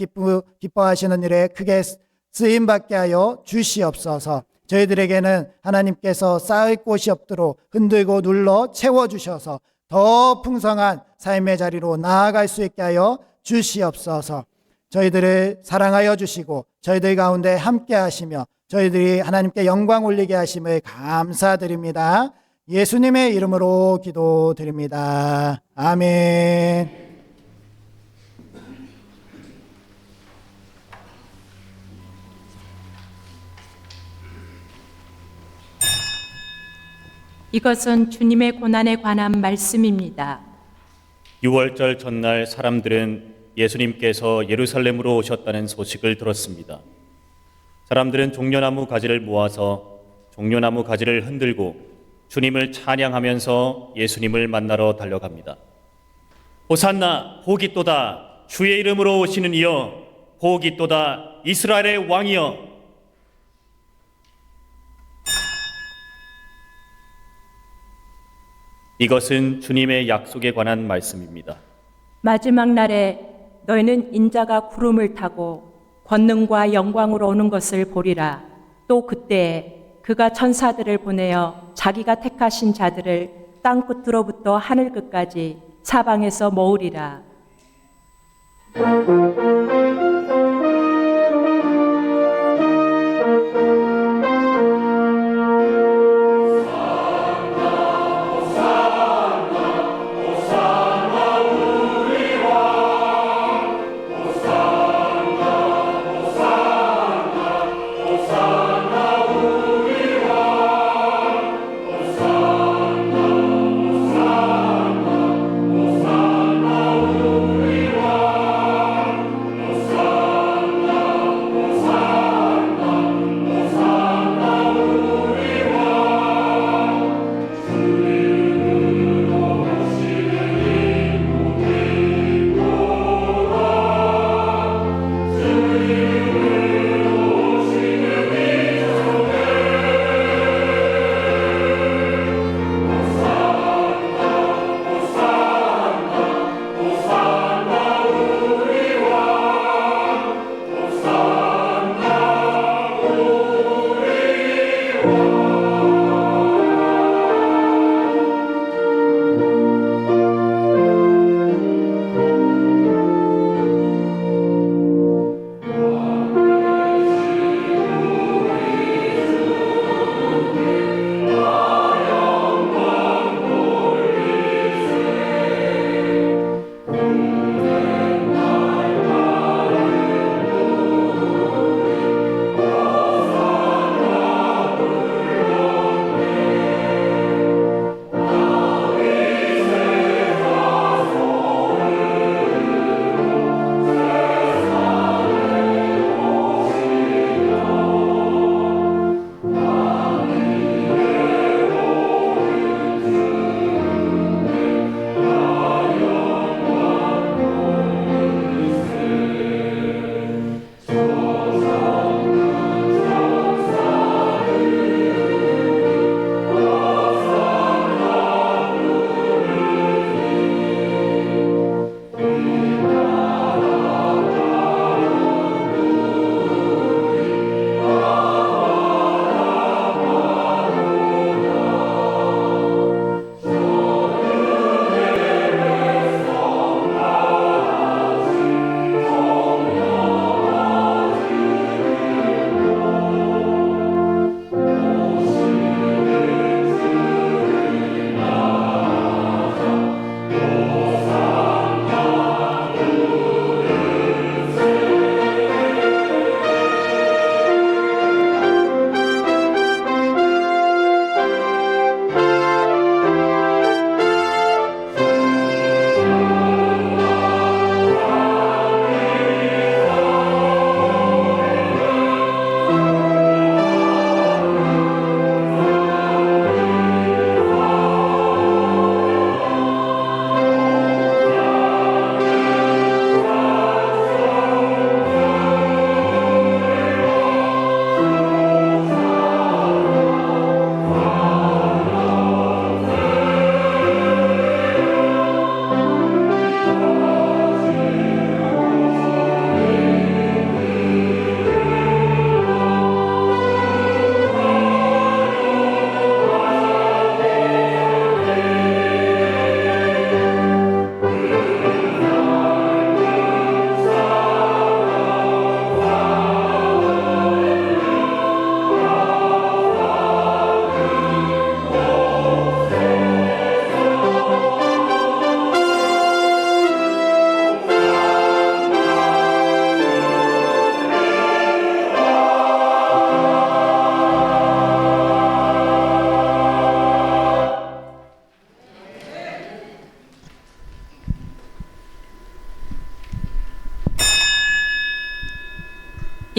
[SPEAKER 1] 기뻐하시는 일에 크게 쓰임받게 하여 주시옵소서. 저희들에게는 하나님께서 쌓을 곳이 없도록 흔들고 눌러 채워주셔서 더 풍성한 삶의 자리로 나아갈 수 있게 하여 주시옵소서. 저희들을 사랑하여 주시고 저희들 가운데 함께 하시며 저희들이 하나님께 영광 올리게 하심을 감사드립니다. 예수님의 이름으로 기도드립니다. 아멘.
[SPEAKER 3] 이것은 주님의 고난에 관한 말씀입니다.
[SPEAKER 4] 유월절 전날 사람들은 예수님께서 예루살렘으로 오셨다는 소식을 들었습니다. 사람들은 종려나무 가지를 모아서 종려나무 가지를 흔들고 주님을 찬양하면서 예수님을 만나러 달려갑니다. 호산나 복이 또다 주의 이름으로 오시는 이여 복이 또다 이스라엘의 왕이여. 이것은 주님의 약속에 관한 말씀입니다.
[SPEAKER 3] 마지막 날에 너희는 인자가 구름을 타고 권능과 영광으로 오는 것을 보리라. 또 그때에 그가 천사들을 보내어 자기가 택하신 자들을 땅 끝으로부터 하늘 끝까지 사방에서 모으리라.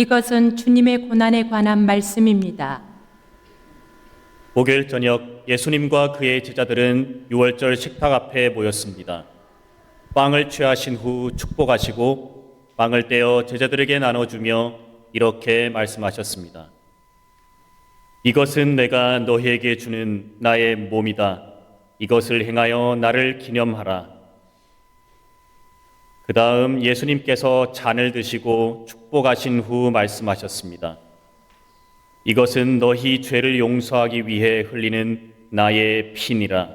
[SPEAKER 3] 이것은 주님의 고난에 관한 말씀입니다.
[SPEAKER 4] 목요일 저녁 예수님과 그의 제자들은 유월절 식탁 앞에 모였습니다. 빵을 취하신 후 축복하시고 빵을 떼어 제자들에게 나눠주며 이렇게 말씀하셨습니다. 이것은 내가 너희에게 주는 나의 몸이다. 이것을 행하여 나를 기념하라. 그 다음 예수님께서 잔을 드시고 축복하신 후 말씀하셨습니다. 이것은 너희 죄를 용서하기 위해 흘리는 나의 피니라.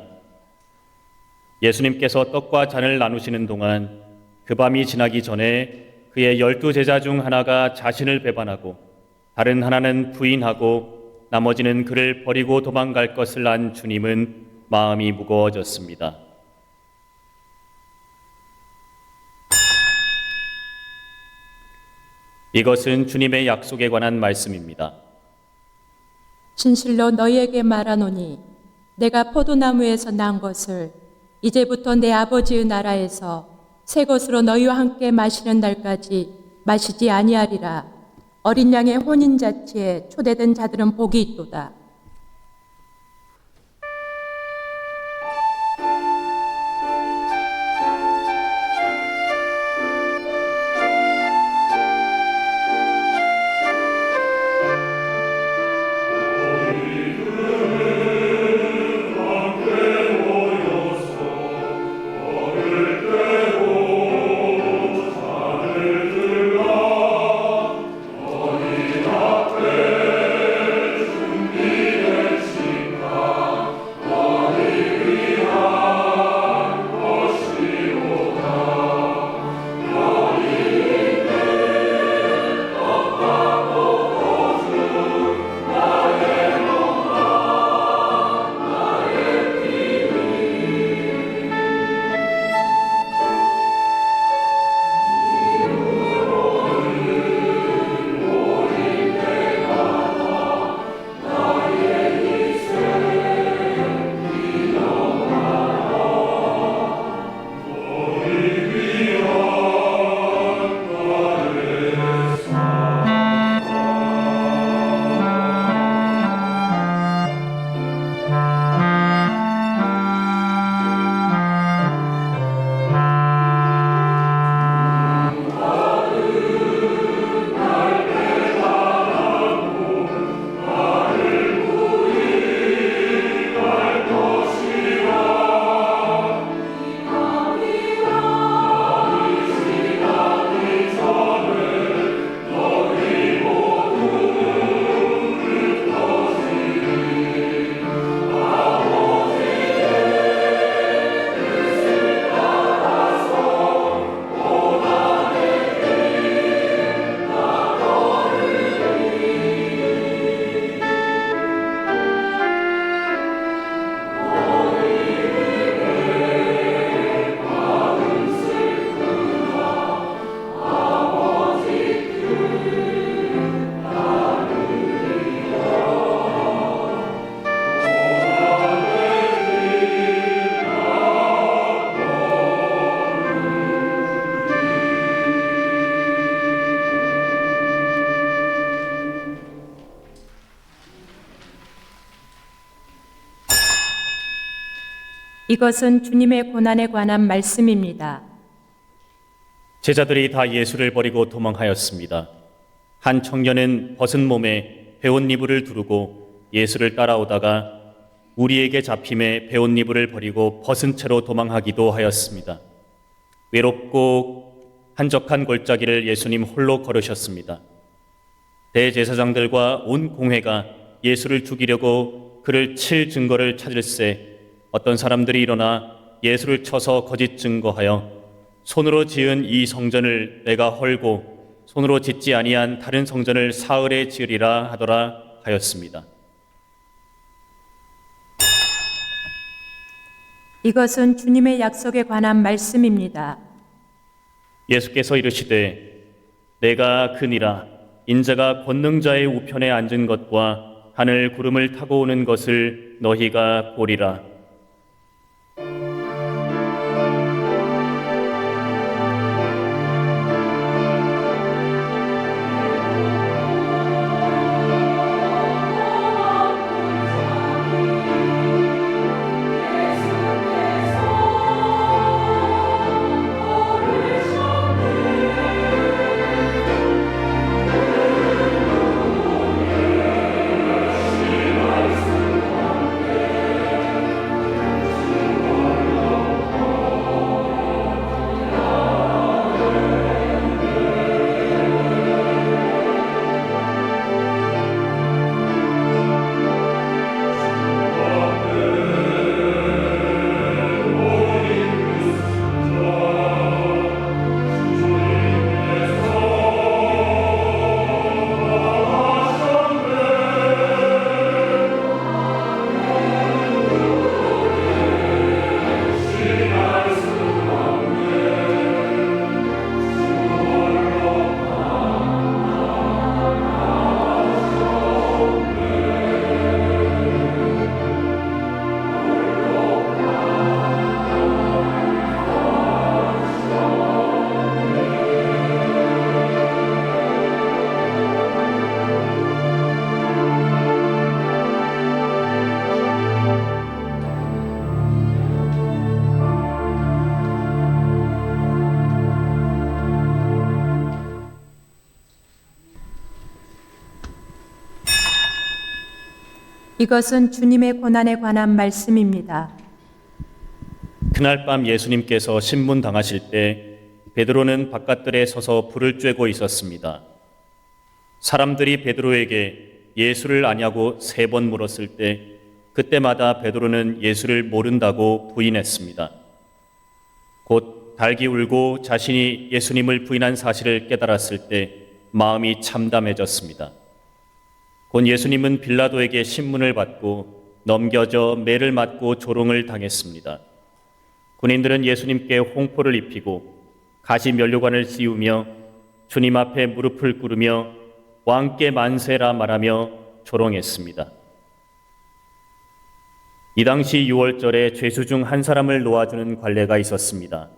[SPEAKER 4] 예수님께서 떡과 잔을 나누시는 동안 그 밤이 지나기 전에 그의 12 제자 중 하나가 자신을 배반하고 다른 하나는 부인하고 나머지는 그를 버리고 도망갈 것을 안 주님은 마음이 무거워졌습니다. 이것은 주님의 약속에 관한 말씀입니다.
[SPEAKER 3] 진실로 너희에게 말하노니 내가 포도나무에서 난 것을 이제부터 내 아버지의 나라에서 새 것으로 너희와 함께 마시는 날까지 마시지 아니하리라. 어린 양의 혼인잔치에 초대된 자들은 복이 있도다. 이것은 주님의 고난에 관한 말씀입니다.
[SPEAKER 4] 제자들이 다 예수를 버리고 도망하였습니다. 한 청년은 벗은 몸에 배옷이불을 두르고 예수를 따라오다가 우리에게 잡힘에 배옷이불을 버리고 벗은 채로 도망하기도 하였습니다. 외롭고 한적한 골짜기를 예수님 홀로 걸으셨습니다. 대제사장들과 온 공회가 예수를 죽이려고 그를 칠 증거를 찾을새 어떤 사람들이 일어나 예수를 쳐서 거짓 증거하여 손으로 지은 이 성전을 내가 헐고 손으로 짓지 아니한 다른 성전을 사흘에 지으리라 하더라 하였습니다.
[SPEAKER 3] 이것은 주님의 약속에 관한 말씀입니다.
[SPEAKER 4] 예수께서 이르시되 내가 그니라 인자가 권능자의 우편에 앉은 것과 하늘 구름을 타고 오는 것을 너희가 보리라.
[SPEAKER 3] 이것은 주님의 고난에 관한 말씀입니다.
[SPEAKER 4] 그날 밤 예수님께서 신문당하실 때 베드로는 바깥들에 서서 불을 쬐고 있었습니다. 사람들이 베드로에게 예수를 아냐고 3번 물었을 때 그때마다 베드로는 예수를 모른다고 부인했습니다. 곧 닭이 울고 자신이 예수님을 부인한 사실을 깨달았을 때 마음이 참담해졌습니다. 곧 예수님은 빌라도에게 신문을 받고 넘겨져 매를 맞고 조롱을 당했습니다. 군인들은 예수님께 홍포를 입히고 가시 면류관을 씌우며 주님 앞에 무릎을 꿇으며 왕께 만세라 말하며 조롱했습니다. 이 당시 6월절에 죄수 중 한 사람을 놓아주는 관례가 있었습니다.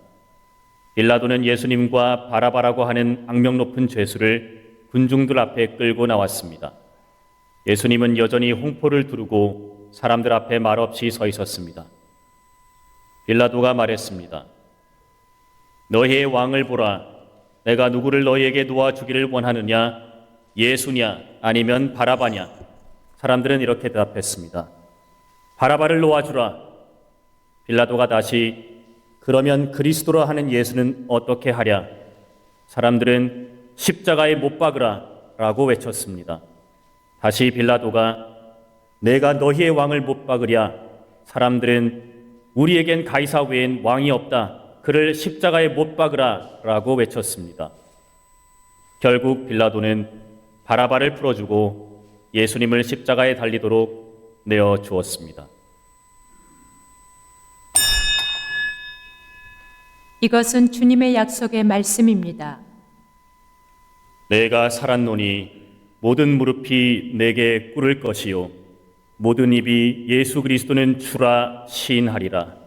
[SPEAKER 4] 빌라도는 예수님과 바라바라고 하는 악명 높은 죄수를 군중들 앞에 끌고 나왔습니다. 예수님은 여전히 홍포를 두르고 사람들 앞에 말없이 서 있었습니다. 빌라도가 말했습니다. 너희의 왕을 보라. 내가 누구를 너희에게 놓아주기를 원하느냐? 예수냐 아니면 바라바냐? 사람들은 이렇게 대답했습니다. 바라바를 놓아주라. 빌라도가 다시 그러면 그리스도라 하는 예수는 어떻게 하랴? 사람들은 십자가에 못 박으라 라고 외쳤습니다. 다시 빌라도가 내가 너희의 왕을 못 박으랴? 사람들은 우리에겐 가이사 외엔 왕이 없다. 그를 십자가에 못 박으라 라고 외쳤습니다. 결국 빌라도는 바라바를 풀어주고 예수님을 십자가에 달리도록 내어 주었습니다.
[SPEAKER 3] 이것은 주님의 약속의 말씀입니다.
[SPEAKER 4] 내가 살았노니 모든 무릎이 내게 꿇을 것이요 모든 입이 예수 그리스도는 주라 시인하리라.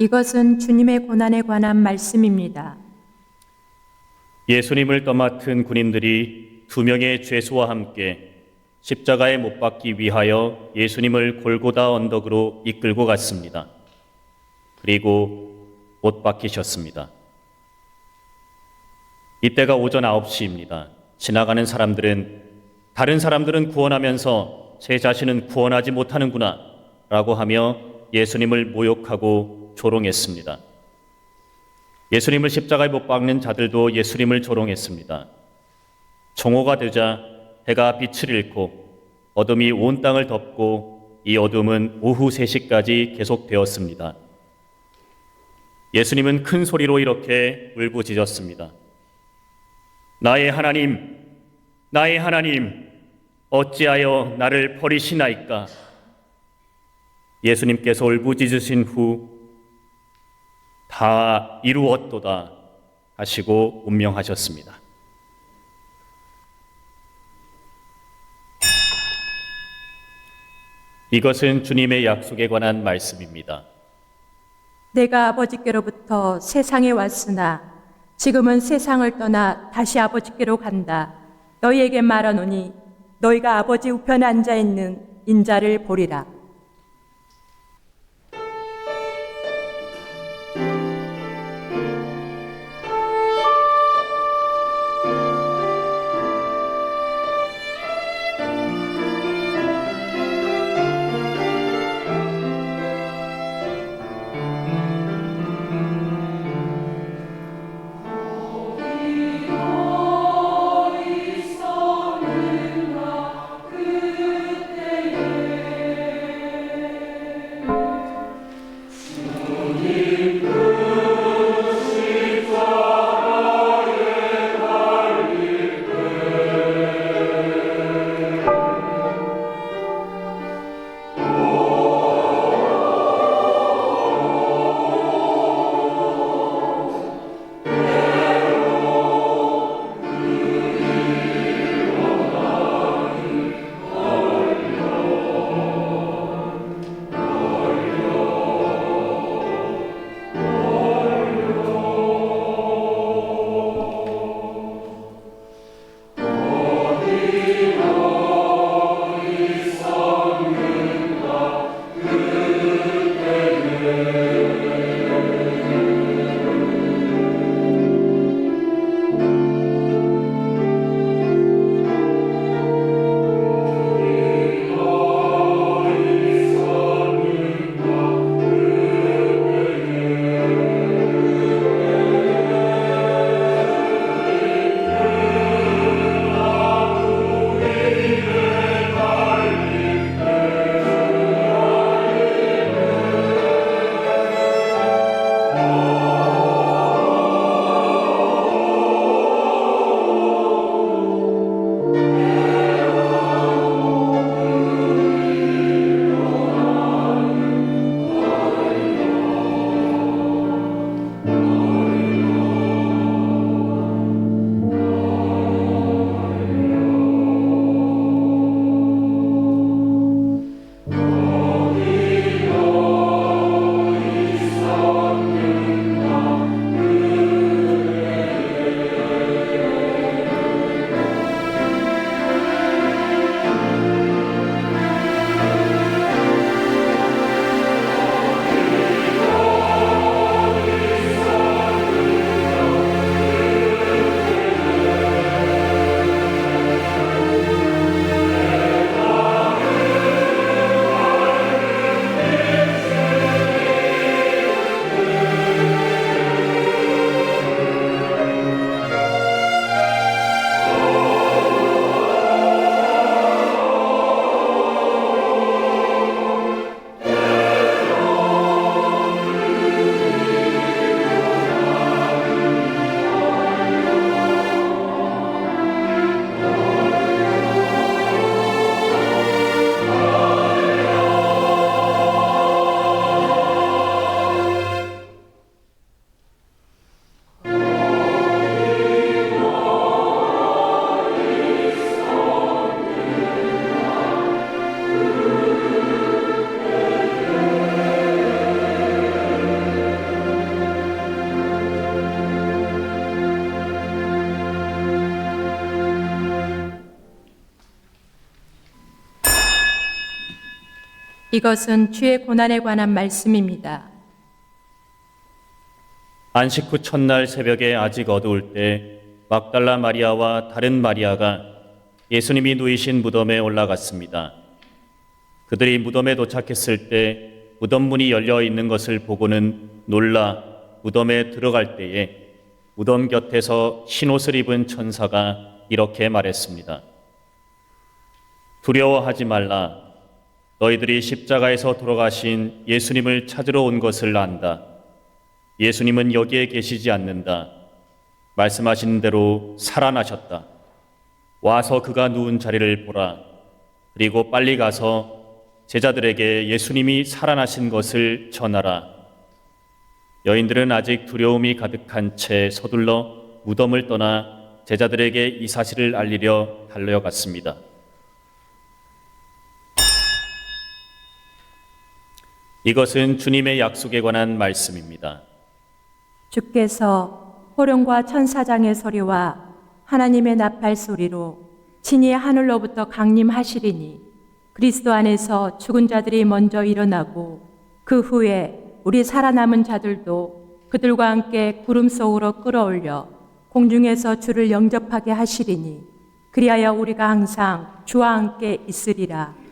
[SPEAKER 3] 이것은 주님의 고난에 관한 말씀입니다.
[SPEAKER 4] 예수님을 떠맡은 군인들이 두 명의 죄수와 함께 십자가에 못 박기 위하여 예수님을 골고다 언덕으로 이끌고 갔습니다. 그리고 못 박히셨습니다. 이때가 오전 9시입니다. 지나가는 사람들은 다른 사람들은 구원하면서 제 자신은 구원하지 못하는구나 라고 하며 예수님을 모욕하고 조롱했습니다. 예수님을 십자가에 못 박는 자들도 예수님을 조롱했습니다. 정오가 되자 해가 빛을 잃고 어둠이 온 땅을 덮고 이 어둠은 오후 3시까지 계속되었습니다. 예수님은 큰 소리로 이렇게 울부짖었습니다. 나의 하나님, 나의 하나님, 어찌하여 나를 버리시나이까? 예수님께서 울부짖으신 후 다 이루었도다 하시고 운명하셨습니다. 이것은 주님의 약속에 관한 말씀입니다.
[SPEAKER 3] 내가 아버지께로부터 세상에 왔으나 지금은 세상을 떠나 다시 아버지께로 간다. 너희에게 말하노니 너희가 아버지 우편에 앉아 있는 인자를 보리라. 이것은 주의 고난에 관한 말씀입니다.
[SPEAKER 4] 안식 후 첫날 새벽에 아직 어두울 때 막달라 마리아와 다른 마리아가 예수님이 누이신 무덤에 올라갔습니다. 그들이 무덤에 도착했을 때 무덤 문이 열려 있는 것을 보고는 놀라 무덤에 들어갈 때에 무덤 곁에서 흰옷을 입은 천사가 이렇게 말했습니다. 두려워하지 말라. 너희들이 십자가에서 돌아가신 예수님을 찾으러 온 것을 안다. 예수님은 여기에 계시지 않는다. 말씀하신 대로 살아나셨다. 와서 그가 누운 자리를 보라. 그리고 빨리 가서 제자들에게 예수님이 살아나신 것을 전하라. 여인들은 아직 두려움이 가득한 채 서둘러 무덤을 떠나 제자들에게 이 사실을 알리려 달려갔습니다. 이것은 주님의 약속에 관한 말씀입니다.
[SPEAKER 3] 주께서 호령과 천사장의 소리와 하나님의 나팔 소리로 친히 하늘로부터 강림하시리니 그리스도 안에서 죽은 자들이 먼저 일어나고 그 후에 우리 살아남은 자들도 그들과 함께 구름 속으로 끌어올려 공중에서 주를 영접하게 하시리니 그리하여 우리가 항상 주와 함께 있으리라.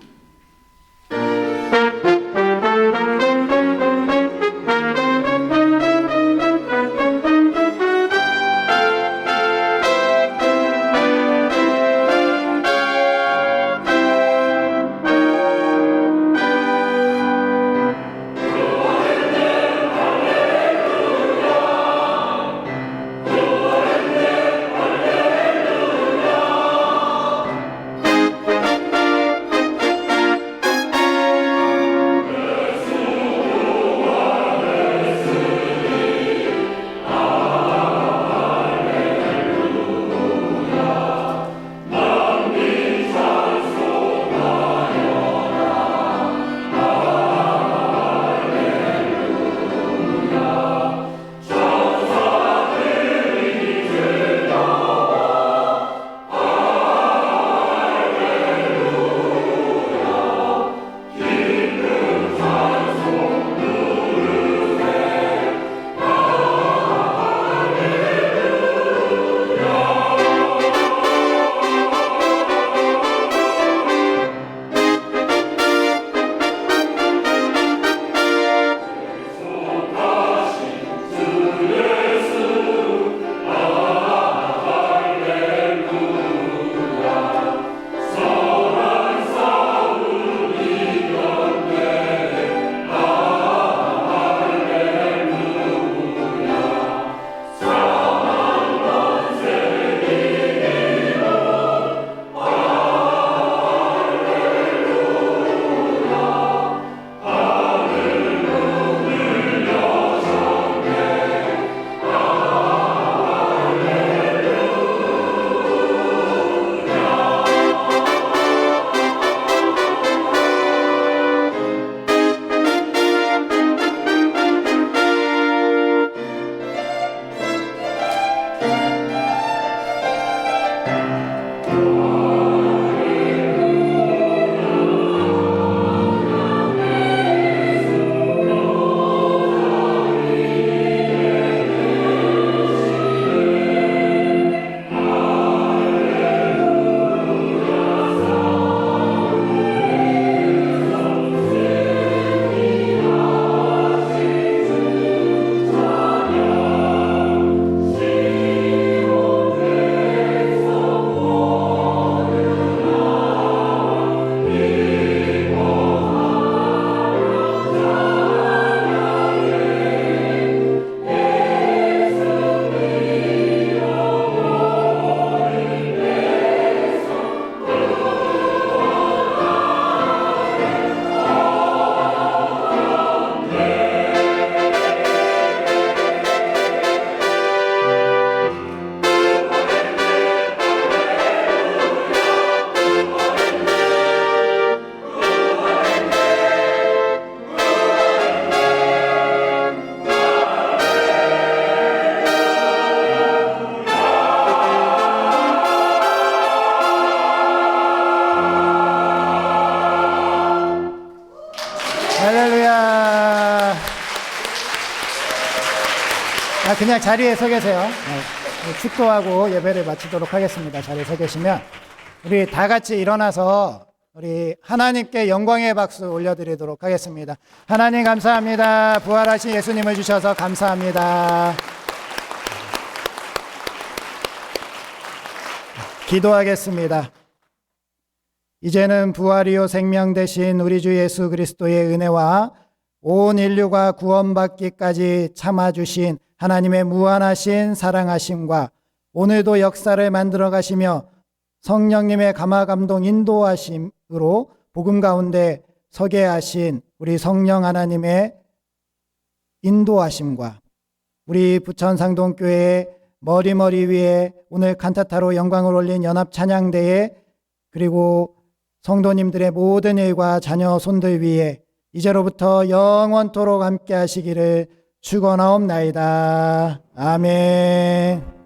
[SPEAKER 1] 그냥 자리에 서 계세요. 축도하고 예배를 마치도록 하겠습니다. 자리에 서 계시면 우리 다 같이 일어나서 우리 하나님께 영광의 박수 올려드리도록 하겠습니다. 하나님 감사합니다. 부활하신 예수님을 주셔서 감사합니다. 기도하겠습니다. 이제는 부활이요 생명 되신 우리 주 예수 그리스도의 은혜와 온 인류가 구원받기까지 참아주신 하나님의 무한하신 사랑하심과 오늘도 역사를 만들어 가시며 성령님의 감화감동 인도하심으로 복음 가운데 서게 하신 우리 성령 하나님의 인도하심과 우리 부천상동교회의 머리 위에 오늘 칸타타로 영광을 올린 연합 찬양대회 그리고 성도님들의 모든 일과 자녀 손들 위에 이제로부터 영원토록 함께 하시기를 축원하옵나이다. 아멘.